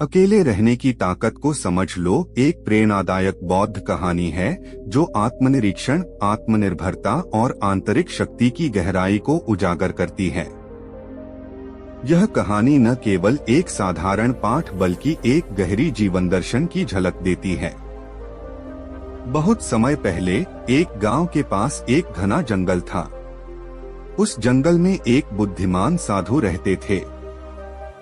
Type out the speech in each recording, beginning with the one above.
अकेले रहने की ताकत को समझ लो एक प्रेरणादायक बौद्ध कहानी है जो आत्मनिरीक्षण, आत्मनिर्भरता और आंतरिक शक्ति की गहराई को उजागर करती है। यह कहानी न केवल एक साधारण पाठ बल्कि एक गहरी जीवन दर्शन की झलक देती है। बहुत समय पहले एक गांव के पास एक घना जंगल था। उस जंगल में एक बुद्धिमान साधु रहते थे।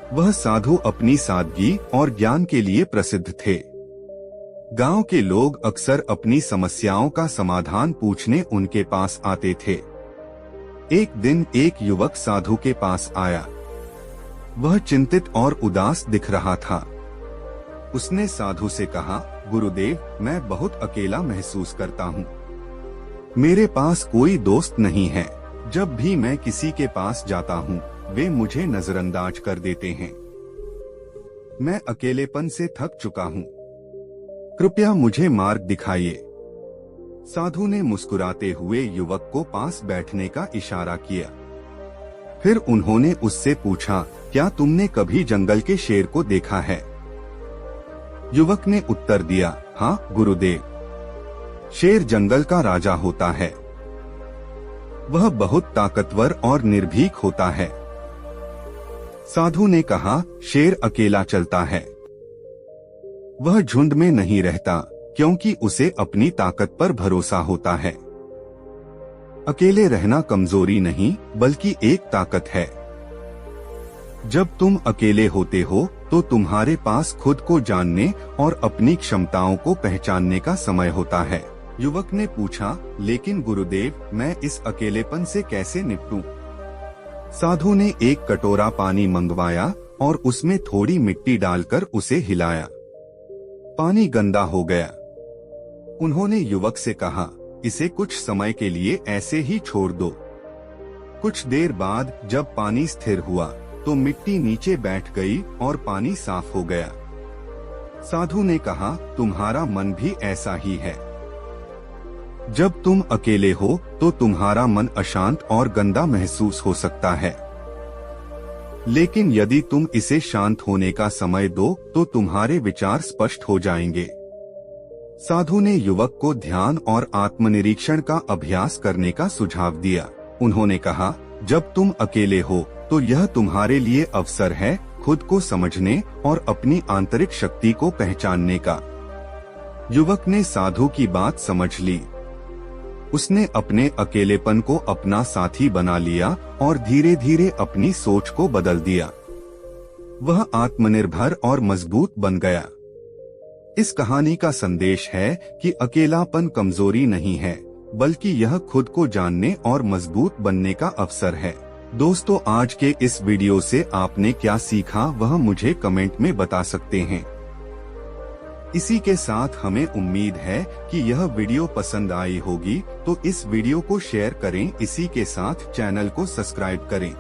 वह साधु अपनी सादगी और ज्ञान के लिए प्रसिद्ध थे। गांव के लोग अक्सर अपनी समस्याओं का समाधान पूछने उनके पास आते थे। एक दिन एक युवक साधु के पास आया। वह चिंतित और उदास दिख रहा था। उसने साधु से कहा, गुरुदेव, मैं बहुत अकेला महसूस करता हूँ। मेरे पास कोई दोस्त नहीं है। जब भी मैं किसी के पास जाता हूँ, वे मुझे नजरअंदाज कर देते हैं। मैं अकेलेपन से थक चुका हूँ। कृपया मुझे मार्ग दिखाइए। साधु ने मुस्कुराते हुए युवक को पास बैठने का इशारा किया। फिर उन्होंने उससे पूछा, क्या तुमने कभी जंगल के शेर को देखा है? युवक ने उत्तर दिया, हाँ गुरुदेव। शेर जंगल का राजा होता है। वह बहुत ताकतवर और निर्भीक होता है। साधु ने कहा, शेर अकेला चलता है। वह झुंड में नहीं रहता क्योंकि उसे अपनी ताकत पर भरोसा होता है। अकेले रहना कमजोरी नहीं बल्कि एक ताकत है। जब तुम अकेले होते हो तो तुम्हारे पास खुद को जानने और अपनी क्षमताओं को पहचानने का समय होता है। युवक ने पूछा, लेकिन गुरुदेव, मैं इस अकेलेपन से कैसे निपटूं? साधु ने एक कटोरा पानी मंगवाया और उसमें थोड़ी मिट्टी डालकर उसे हिलाया। पानी गंदा हो गया। उन्होंने युवक से कहा, इसे कुछ समय के लिए ऐसे ही छोड़ दो। कुछ देर बाद जब पानी स्थिर हुआ तो मिट्टी नीचे बैठ गई और पानी साफ हो गया। साधु ने कहा, तुम्हारा मन भी ऐसा ही है। जब तुम अकेले हो तो तुम्हारा मन अशांत और गंदा महसूस हो सकता है, लेकिन यदि तुम इसे शांत होने का समय दो तो तुम्हारे विचार स्पष्ट हो जाएंगे। साधु ने युवक को ध्यान और आत्मनिरीक्षण का अभ्यास करने का सुझाव दिया। उन्होंने कहा, जब तुम अकेले हो तो यह तुम्हारे लिए अवसर है खुद को समझने और अपनी आंतरिक शक्ति को पहचानने का। युवक ने साधु की बात समझ ली। उसने अपने अकेलेपन को अपना साथी बना लिया और धीरे धीरे अपनी सोच को बदल दिया। वह आत्मनिर्भर और मजबूत बन गया। इस कहानी का संदेश है कि अकेलापन कमजोरी नहीं है, बल्कि यह खुद को जानने और मजबूत बनने का अवसर है। दोस्तों, आज के इस वीडियो से आपने क्या सीखा वह मुझे कमेंट में बता सकते हैं। इसी के साथ हमें उम्मीद है कि यह वीडियो पसंद आई होगी, तो इस वीडियो को शेयर करें। इसी के साथ चैनल को सब्सक्राइब करें।